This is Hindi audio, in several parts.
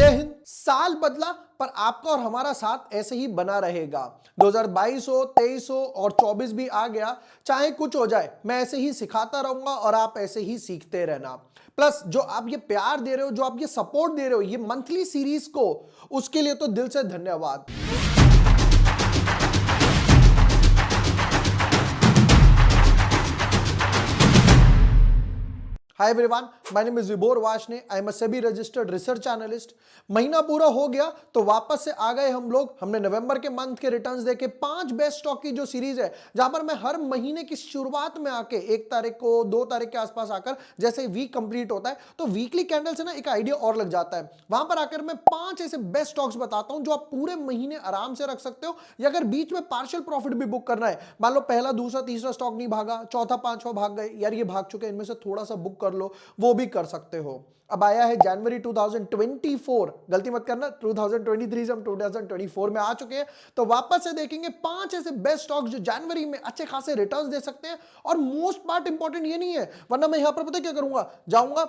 जय हिंद। साल बदला पर आपका और हमारा साथ ऐसे ही बना रहेगा। 2022 हो, 23 हो और 24 भी आ गया, चाहे कुछ हो जाए मैं ऐसे ही सिखाता रहूंगा और आप ऐसे ही सीखते रहना। प्लस जो आप ये प्यार दे रहे हो, जो आप ये सपोर्ट दे रहे हो ये मंथली सीरीज को, उसके लिए तो दिल से धन्यवाद। Hi everyone, my name is Vibhor Varshney. I am a SEBI registered research analyst. महीना पूरा हो गया तो वापस से आ गए हम लोग। हमने नवंबर के मंथ के रिटर्न्स देखे, 5 बेस्ट स्टॉक की जो सीरीज है, जहां पर मैं हर महीने की शुरुआत में आके 1 तारीख को 2 तारीख के आसपास आकर, जैसे वीक कंप्लीट होता है तो वीकली कैंडल से ना एक आइडिया और लग जाता है। वहां पर आकर मैं 5 ऐसे बेस्ट स्टॉक्स बताता हूं जो आप पूरे महीने आराम से रख सकते हो, या अगर बीच में पार्शियल प्रॉफिट भी बुक करना है, मान लो पहला दूसरा तीसरा स्टॉक नहीं भागा, चौथा पांचवा भाग गए, यार ये भाग चुके, इनमें से थोड़ा सा बुक कर लो, वो भी कर सकते हो। अब आया है जनवरी 2024, गलती मत करना, 2023 से हम 2024 में आ चुके हैं। तो वापस से देखेंगे 5 ऐसे बेस्ट स्टॉक्स जो जनवरी में अच्छे खासे रिटर्न्स दे सकते हैं। और मोस्ट पार्ट इंपॉर्टेंट ये नहीं है, वरना मैं यहां पर पता क्या करूंगा, जाऊंगा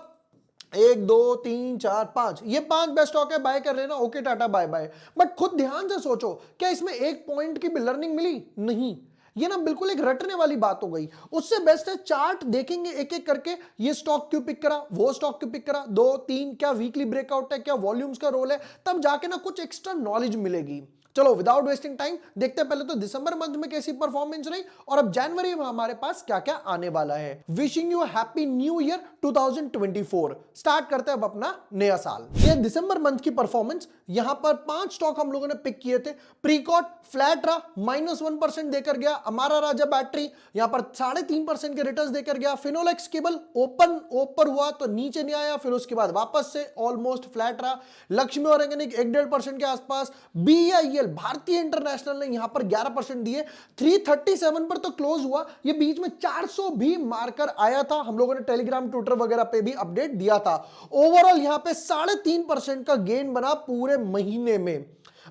1 2 3 4 5, ये 5 बेस्ट स्टॉक है, बाय कर लेना, okay tata bye bye. But खुद ध्यान से सोचो, क्या इसमें एक पॉइंट की भी लर्निंग मिली? नहीं। ये ना बिल्कुल एक रटने वाली बात हो गई। उससे बेस्ट है चार्ट देखेंगे एक एक करके, ये स्टॉक क्यों पिक करा, वो स्टॉक क्यों पिक करा, 2 3, क्या वीकली ब्रेकआउट है, क्या वॉल्यूम्स का रोल है, तब जाके ना कुछ एक्स्ट्रा नॉलेज मिलेगी। चलो विदाउट वेस्टिंग टाइम देखते हैं पहले तो दिसंबर मंथ में कैसी परफॉर्मेंस रही और अब जनवरी में हमारे पास क्या क्या आने वाला है। Wishing you happy new year 2024। Start करते हैं अब अपना नया साल। ये दिसंबर मंथ की परफॉर्मेंस, यहां पर 5 स्टॉक हम लोगों ने पिक किए थे। प्रीकॉट फ्लैट रहा, -1% देकर गया। अमारा राजा बैटरी यहां पर 3.5% के रिटर्न्स देकर गया। फिनोलेक्स केबल ओपन ऊपर हुआ तो नीचे नहीं आया, फिर उसके बाद वापस से ऑलमोस्ट फ्लैट रहा। लक्ष्मी ऑर्गेनिक 1.5% के आसपास। बीआईएल भारतीय इंटरनेशनल ने यहां पर 11% दिए, 337 पर तो क्लोज हुआ। ये बीच में 400 भी मारकर आया था, हम लोगों ने टेलीग्राम ट्विटर वगैरह पे भी अपडेट दिया था। ओवरऑल यहां पे 3.5% का गेन बना पूरे महीने में।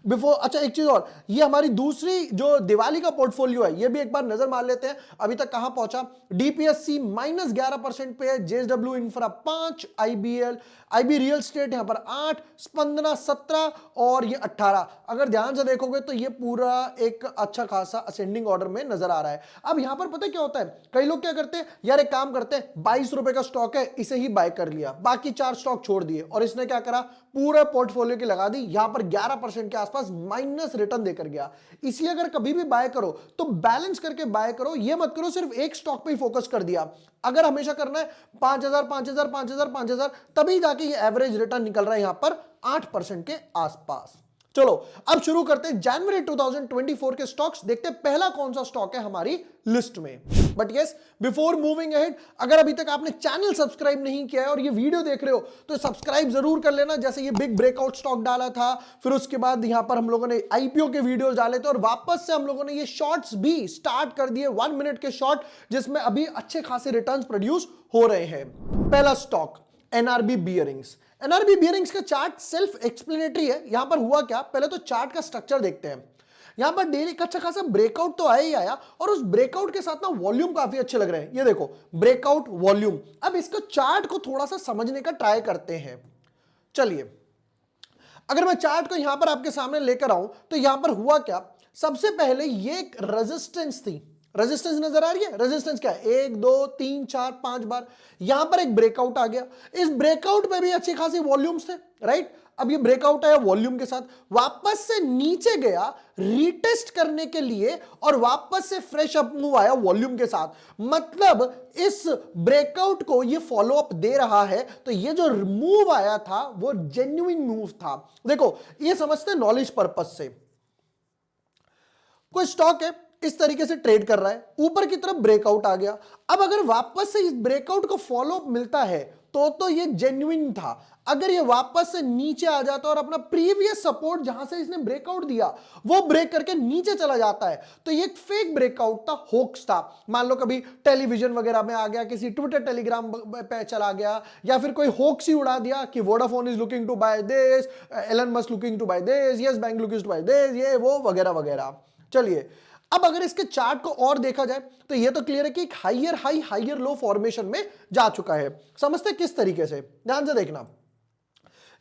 बिफोर, अच्छा एक चीज और, ये हमारी दूसरी जो दिवाली का पोर्टफोलियो है, ये भी एक बार नजर मार लेते हैं अभी तक कहां पहुंचा। डीपीएससी -11% पे है, JSW infra 5, IB real estate यहां पर 8, स्पंदना 17 और ये 18। अगर ध्यान से देखोगे तो ये पूरा एक अच्छा खासा असेंडिंग ऑर्डर में नजर आ रहा है। अब यहां पर पता क्या होता है, कई लोग क्या करते हैं, यार एक काम करते हैं, 22 रुपए का स्टॉक है, इसे ही बाय कर लिया, बाकी 4 स्टॉक छोड़ दिए, और इसने क्या करा, पूरा पोर्टफोलियो की लगा दी, यहां पर 11% के आसपास माइनस रिटर्न देकर गया। इसलिए अगर कभी भी बाय करो तो बैलेंस करके बाय करो, यह मत करो सिर्फ एक स्टॉक पे ही फोकस कर दिया। अगर हमेशा करना है 5,000 5,000 5,000 5,000, तभी जाके ये एवरेज रिटर्न निकल रहा है यहां पर 8% के आसपास। चलो अब शुरू करते हैं जनवरी 2024 के स्टॉक्स, देखते हैं पहला कौन सा स्टॉक है हमारी लिस्ट में। But yes, before moving ahead, अगर अभी तक आपने चैनल सब्सक्राइब नहीं किया है और ये वीडियो देख रहे हो तो सब्सक्राइब जरूर कर लेना। जैसे ये बिग ब्रेकआउट स्टॉक डाला था, फिर उसके बाद यहां पर हम लोगों ने आईपीओ के वीडियोस डाले थे, और वापस से हम लोगों ने ये शॉर्ट्स भी स्टार्ट कर दिए, 1 मिनट के शॉर्ट, जिसमें अभी अच्छे खासे रिटर्न्स प्रोड्यूस हो रहे हैं। पहला stock NRB bearings. NRB bearings का चार्ट सेल्फ एक्सप्लेनेटरी है। यहां पर हुआ क्या, पहले तो चार्ट का स्ट्रक्चर देखते हैं। यहां पर डेली का अच्छा खासा ब्रेकआउट तो आया ही आया, और उस ब्रेकआउट के साथ ना वॉल्यूम काफी अच्छे लग रहे हैं। ये देखो ब्रेकआउट वॉल्यूम। अब इसका चार्ट को थोड़ा सा समझने का ट्राई करते हैं। चलिए, अगर मैं चार्ट को यहां पर आपके सामने लेकर आऊं तो यहां पर हुआ क्या, सबसे पहले ये एक रेजिस्टेंस थी। रेजिस्टेंस नजर आ रही है, रेजिस्टेंस क्या है, 1 2 3 4 5 बार। यहां पर एक ब्रेकआउट आ गया, इस ब्रेकआउट में भी अच्छी खासी वॉल्यूम्स थे, राइट। अब ये ब्रेकआउट आया वॉल्यूम के साथ, वापस से नीचे गया रीटेस्ट करने के लिए, और वापस से फ्रेश अप मूव आया वॉल्यूम के साथ। मतलब इस ब्रेकआउट को ये फॉलो अप दे रहा है, तो ये जो मूव आया था वो जेन्युइन मूव था। देखो ये समझते हैं नॉलेज पर्पस से, कोई स्टॉक है इस तरीके से ट्रेड कर रहा है, ऊपर की तरफ ब्रेकआउट आ गया। अब अगर वापस से इस ब्रेकआउट को फॉलो अप मिलता है तो ये जेन्युइन था। अगर ये वापस से नीचे आ जाता और अपना प्रीवियस सपोर्ट जहां से इसने ब्रेकआउट दिया वो ब्रेक करके नीचे चला जाता है, तो ये एक फेक ब्रेकआउट था, होक्स था। मान लो कभी टेलीविजन वगैरह में आ गया, किसी ट्विटर टेलीग्राम पे चला गया, या फिर कोई होक्स ही उड़ा दिया कि Vodafone is looking to buy this, Elon Musk looking to buy this, Yes Bank looking to buy this, ये वो वगैरह वगैरह। चलिए, अब अगर इसके चार्ट को और देखा जाए तो यह तो क्लियर है कि एक हाइयर हाई हाइयर लो फॉर्मेशन में जा चुका है। समझते किस तरीके से, ध्यान से देखना।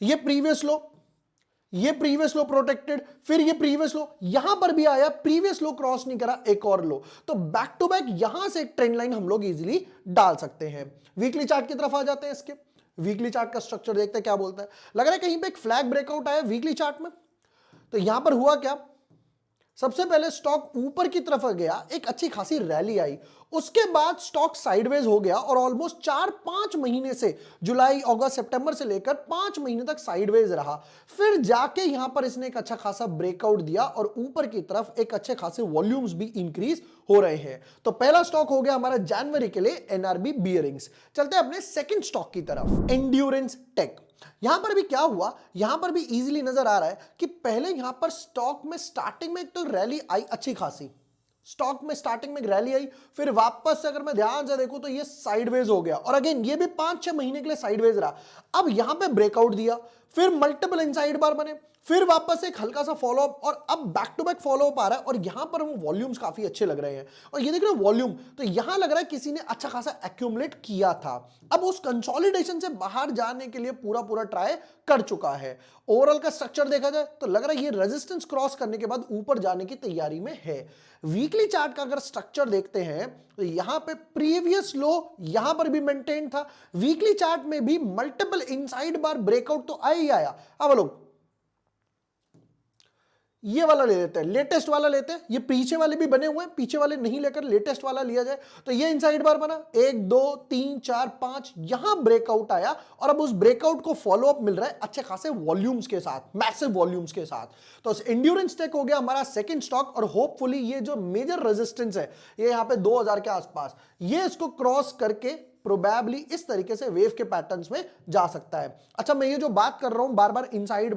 ये प्रीवियस लो, ये प्रीवियस लो प्रोटेक्टेड, फिर ये प्रीवियस लो, यहां पर भी आया, प्रीवियस लो क्रॉस नहीं करा, एक और लो। तो बैक टू बैक यहां से एक ट्रेंड लाइन हम लोग इजीली डाल सकते हैं। वीकली चार्ट की तरफ आ जाते हैं। इसके वीकली चार्ट का स्ट्रक्चर देखते हैं क्या बोलता है। लग रहा है कहीं पे एक फ्लैग ब्रेकआउट आया वीकली चार्ट में। तो यहां पर हुआ क्या, सबसे पहले स्टॉक ऊपर की तरफ गया, एक अच्छी खासी रैली आई, उसके बाद स्टॉक साइडवेज हो गया और ऑलमोस्ट 4-5 महीने से, जुलाई अगस्त सितंबर से लेकर 5 महीने तक साइडवेज रहा। फिर जाके यहां पर इसने एक अच्छा खासा ब्रेकआउट दिया और ऊपर की तरफ एक अच्छे खासे वॉल्यूम्स भी इंक्रीज हो रहे हैं। तो पहला स्टॉक हो गया हमारा जनवरी के लिए एनआरबी बियरिंग्स। चलते हैं अपने सेकंड स्टॉक की तरफ, एंड्योरेंस टेक। यहां पर भी क्या हुआ, यहां पर भी इजीली नजर आ रहा है कि पहले यहां पर स्टॉक में स्टार्टिंग में एक तो रैली आई अच्छी खासी, स्टॉक में स्टार्टिंग में रैली आई, फिर वापस से अगर मैं ध्यान से देखूं तो ये साइडवेज हो गया और अगेन ये भी 5-6 महीने के लिए साइडवेज रहा। अब यहां पे ब्रेकआउट दिया, फिर मल्टीपल इनसाइड बार बने, फिर वापस एक हल्का सा फॉलोअप और अब बैक टू बैक फॉलोअप आ रहा है और यहां पर वॉल्यूम्स काफी अच्छे लग रहे हैं। और ये देख रहे हो वॉल्यूम, तो यहां लग रहा है किसी ने अच्छा खासा एक्यूमुलेट किया था, अब उस कंसोलिडेशन से बाहर जाने के लिए पूरा पूरा ट्राई कर चुका है। ओवरऑल का स्ट्रक्चर देखा जाए तो लग रहा है ये रेजिस्टेंस क्रॉस करने के बाद ऊपर जाने की तैयारी में है। वीकली चार्ट का अगर स्ट्रक्चर देखते हैं तो यहां पे प्रीवियस लो यहां पर भी मेंटेन था, वीकली चार्ट में भी मल्टीपल इनसाइड बार ब्रेकआउट तो आया ही आया। अब लोग ये वाला ले लेते हैं, लेटेस्ट वाला लेते हैं, ये पीछे वाले भी बने हुए हैं, पीछे वाले नहीं लेकर लेटेस्ट वाला लिया जाए तो ये इनसाइड बार बना, 1 2 3 4 5, यहां ब्रेकआउट आया और अब उस ब्रेकआउट को फॉलोअप मिल रहा है अच्छे खासे वॉल्यूम्स के साथ, मैसिव वॉल्यूम्स के साथ। तो एंड्योरेंस टेक हो गया हमारा सेकंड स्टॉक और होपफुली ये जो मेजर रेजिस्टेंस है ये यहां पे 2000 के आसपास, ये इसको क्रॉस करके प्रोबेबली इस तरीके से वेव के पैटर्न्स में जा सकता है। अच्छा, मैं ये जो बात कर रहा हूं बार बार इनसाइड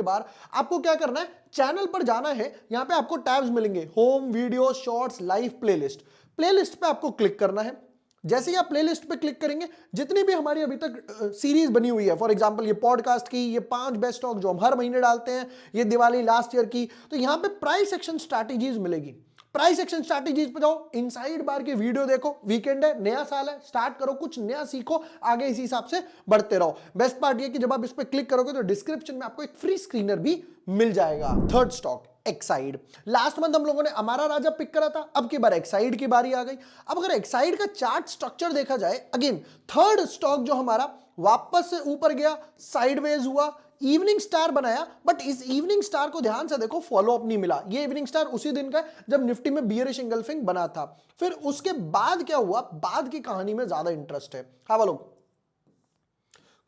बार, आपको क्या करना है, चैनल पर जाना है, यहां पे आपको टैब्स मिलेंगे, home, video, shorts, live, playlist. Playlist पे आपको क्लिक करना है। जैसे ही आप प्लेलिस्ट पे क्लिक करेंगे, जितनी भी हमारी अभी तक सीरीज बनी हुई है, फॉर एग्जांपल ये पॉडकास्ट की, ये 5 बेस्ट स्टॉक जो हम हर महीने डालते हैं, ये दिवाली लास्ट ईयर की, तो यहां पे प्राइस एक्शन स्ट्रैटेजीज मिलेगी। प्राइस एक्शन स्ट्रैटेजीज पे जाओ, इनसाइड बार की वीडियो देखो, वीकेंड है, नया साल है, स्टार्ट करो, कुछ नया सीखो, आगे इसी हिसाब से बढ़ते रहो। बेस्ट पार्ट ये कि जब आप इस पे क्लिक करोगे तो डिस्क्रिप्शन में आपको एक फ्री स्क्रीनर भी मिल जाएगा। Third stock Exide, last month हम लोगों ने अमारा राजा पिक करा था, अब की बार एक्साइड की बारी आ गई। अब अगर एक्साइड का चार्ट स्ट्रक्चर देखा जाए, अगेन थर्ड स्टॉक जो हमारा वापस से ऊपर गया, साइडवेज हुआ, इवनिंग स्टार बनाया, बट इस इवनिंग स्टार को ध्यान से देखो, फॉलोअप नहीं मिला। ये इवनिंग स्टार उसी दिन का जब निफ्टी में बियरिश इंगल्फिंग बना था। फिर उसके बाद क्या हुआ, बाद की कहानी में ज्यादा इंटरेस्ट है। हाँ बोलो,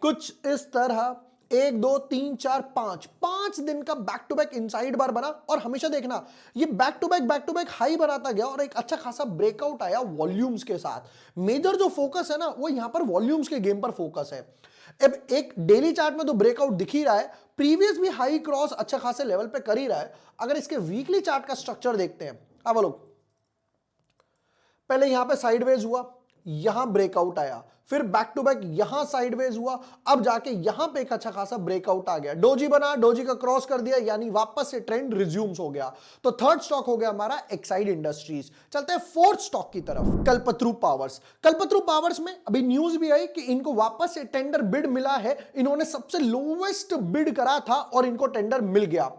कुछ इस तरह 1 2 3 4 5 दिन का बैक टू बैक इनसाइड बार बना और हमेशा देखना ये बैक टू बैक हाई बनाता गया और एक अच्छा खासा ब्रेकआउट आया वॉल्यूम्स के साथ। मेजर जो फोकस है ना वो यहां पर वॉल्यूम्स के गेम पर फोकस है। अब एक डेली चार्ट में तो ब्रेकआउट दिख ही रहा है, प्रीवियस भी हाई क्रॉस अच्छा खासे लेवल पे कर ही रहा है। अगर इसके वीकली चार्ट का स्ट्रक्चर देखते हैं, अब लोग पहले यहां पे साइडवेज हुआ, यहां ब्रेकआउट आया, फिर बैक टू बैक यहां साइडवेज हुआ, अब जाके यहां पे एक अच्छा खासा ब्रेकआउट आ गया, डोजी बना, डोजी का क्रॉस कर दिया, यानी वापस से ट्रेंड रिज्यूम्स हो गया। तो थर्ड स्टॉक हो गया हमारा एक्साइड इंडस्ट्रीज। चलते हैं फोर्थ स्टॉक की तरफ, कल्पतरू पावर्स। कल्पतरू पावर्स में अभी न्यूज भी आई कि इनको वापस से टेंडर बिड मिला है, इन्होंने सबसे लोवेस्ट बिड करा था और इनको टेंडर मिल गया।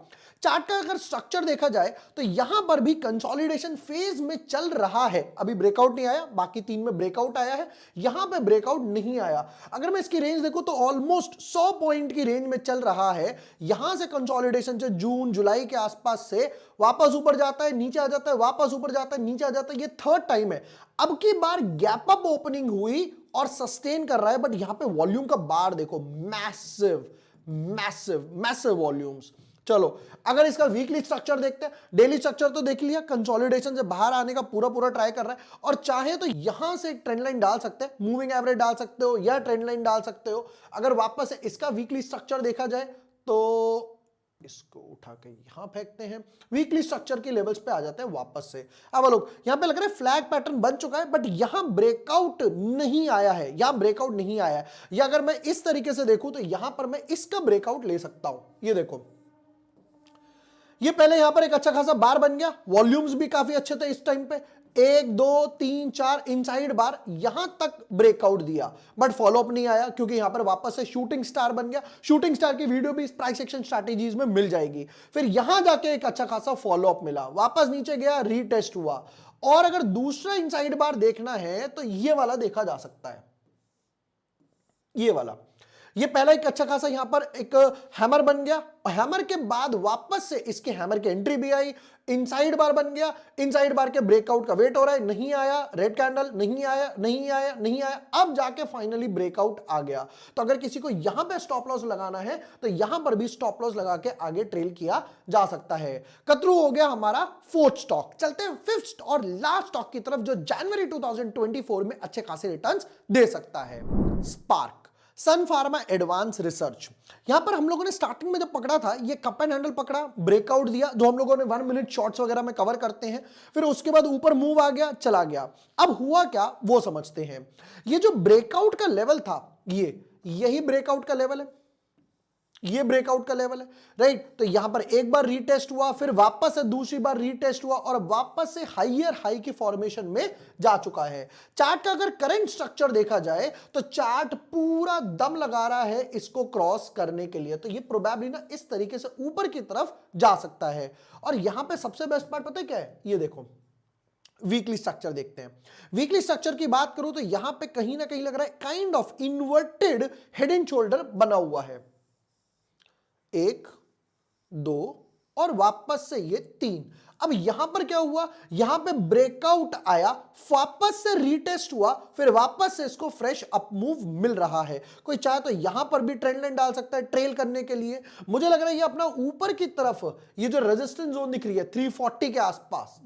चार्ट का अगर स्ट्रक्चर देखा जाए तो यहां पर भी कंसोलिडेशन फेज में चल रहा है, अभी ब्रेकआउट नहीं आया, बाकी 3 में ब्रेकआउट आया है, यहां पे ब्रेकआउट नहीं आया। अगर मैं इसकी रेंज देखूं तो ऑलमोस्ट 100 पॉइंट की रेंज में चल रहा है। यहां से कंसोलिडेशन से जून जुलाई के आसपास से वापस ऊपर जाता है, नीचे आ जाता है, वापस ऊपर जाता है, नीचे आ जाता है, ये थर्ड टाइम है। अब की बार गैप अप ओपनिंग हुई और सस्टेन कर रहा है, बट यहां पे वॉल्यूम का बार देखो, मैसिव मैसिव मैसिव वॉल्यूम्स। चलो अगर इसका वीकली स्ट्रक्चर देखते हैं, डेली स्ट्रक्चर तो देख लिया, कंसोलिडेशन से बाहर आने का पूरा पूरा ट्राई कर रहा है और चाहे तो यहां से ट्रेंड लाइन डाल सकते हैं, मूविंग एवरेज डाल सकते हो या ट्रेंड लाइन डाल सकते हो। अगर वापस से इसका वीकली स्ट्रक्चर देखा जाए तो इसको उठा के यहां फेंकते हैं, वीकली स्ट्रक्चर के लेवल्स पे आ जाते हैं वापस से। अब लोग यहां पे लग रहा है फ्लैग पैटर्न बन चुका है, बट यहां ब्रेकआउट नहीं आया है, यहां ब्रेकआउट नहीं आया है। या अगर मैं इस तरीके से देखूं तो यहां पर मैं इसका ब्रेकआउट ले सकता हूं। ये देखो, ये पहले यहां पर एक अच्छा खासा बार बन गया, वॉल्यूम्स भी काफी अच्छे थे इस टाइम पे, 1 2 3 4 इनसाइड बार यहां तक ब्रेकआउट दिया, बट फॉलोअप नहीं आया क्योंकि यहां पर वापस से शूटिंग स्टार बन गया। शूटिंग स्टार की वीडियो भी इस प्राइस एक्शन स्ट्रैटेजीज में मिल जाएगी। फिर यहां जाके एक अच्छा खासा फॉलोअप मिला, वापस नीचे गया, रीटेस्ट हुआ। और अगर दूसरा इनसाइड बार देखना है तो ये वाला देखा जा सकता है, ये वाला। ये पहला एक अच्छा खासा यहां पर एक हैमर बन गया, और हैमर के बाद वापस से इसके हैमर की एंट्री भी आई, इनसाइड बार बन गया। इनसाइड बार के ब्रेकआउट का वेट हो रहा है, नहीं आया, रेड कैंडल, नहीं आया, नहीं आया, नहीं आया, अब जाके फाइनली ब्रेकआउट आ गया। तो अगर किसी को यहां पे स्टॉप लॉस लगाना है तो यहां पर भी स्टॉप लॉस लगा के आगे ट्रेल किया जा सकता है। कतरू हो गया हमारा फोर्थ स्टॉक। चलते हैं फिफ्थ और लास्ट स्टॉक की तरफ जो जनवरी 2024 में अच्छे खासे रिटर्न्स दे सकता है, स्पार्क, सन फार्मा एडवांस रिसर्च। यहां पर हम लोगों ने स्टार्टिंग में जब पकड़ा था, ये कप एंड हैंडल पकड़ा, ब्रेकआउट दिया, जो हम लोगों ने 1 मिनट शॉर्ट्स वगैरह में कवर करते हैं। फिर उसके बाद ऊपर मूव आ गया, चला गया। अब हुआ क्या वो समझते हैं। ये जो ब्रेकआउट का लेवल था, यही ब्रेकआउट का लेवल है, ये ब्रेकआउट का लेवल है, राइट। तो यहां पर एक बार रीटेस्ट हुआ, फिर वापस से दूसरी बार रीटेस्ट हुआ, और वापस से हायर हाई की फॉर्मेशन में जा चुका है। चार्ट का अगर करंट स्ट्रक्चर देखा जाए तो चार्ट पूरा दम लगा रहा है इसको क्रॉस करने के लिए। तो ये प्रोबेबली ना इस तरीके से ऊपर की तरफ जा सकता है। और यहां पे सबसे बेस्ट पार्ट पता है क्या है, ये देखो, वीकली स्ट्रक्चर देखते हैं। वीकली स्ट्रक्चर की बात करूं तो यहां पे कहीं ना कहीं लग रहा है kind of inverted head and shoulder बना हुआ है, 1 2 और वापस से ये 3। अब यहां पर क्या हुआ, यहां पे ब्रेकआउट आया, वापस से रीटेस्ट हुआ, फिर वापस से इसको फ्रेश अप मूव मिल रहा है। कोई चाहे तो यहां पर भी ट्रेंड लाइन डाल सकता है ट्रेल करने के लिए। मुझे लग रहा है ये अपना ऊपर की तरफ ये जो रेजिस्टेंस जोन दिख रही है 340 के आसपास,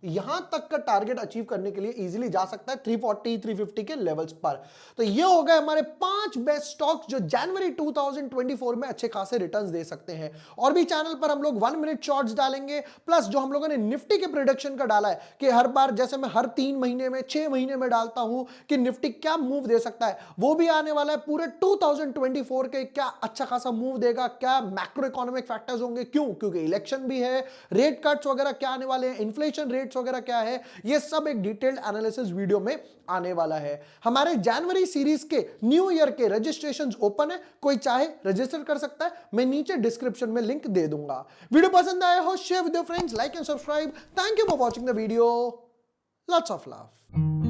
यहां तक का टारगेट अचीव करने के लिए इजीली जा सकता है 340 350 के लेवल्स पर। तो ये हो गए हमारे 5 बेस्ट स्टॉक्स जो जनवरी 2024 में अच्छे खासे रिटर्न्स दे सकते हैं। और भी चैनल पर हम लोग 1 मिनट शॉर्ट्स डालेंगे, प्लस जो हम लोगों ने निफ्टी के प्रेडिक्शन का डाला है कि हर बार जैसे मैं हर 3 महीने में 6 महीने में डालता हूं कि निफ्टी क्या मूव दे सकता है, वो भी आने वाला है। पूरे 2024 के क्या अच्छा खासा मूव देगा, क्या मैक्रो इकोनॉमिक फैक्टर्स होंगे, क्योंकि इलेक्शन भी है, रेट कट्स वगैरह क्या आने वाले हैं, इन्फ्लेशन रेट्स वगैरह क्या है, ये सब एक डिटेल्ड एनालिसिस वीडियो में आने वाला है। हमारे जनवरी सीरीज के न्यू ईयर के रजिस्ट्रेशंस ओपन है, कोई चाहे रजिस्टर कर सकता है, मैं नीचे डिस्क्रिप्शन में लिंक दे दूंगा। वीडियो पसंद आया हो share with your friends, like and subscribe. Thank you for watching the video, lots of love.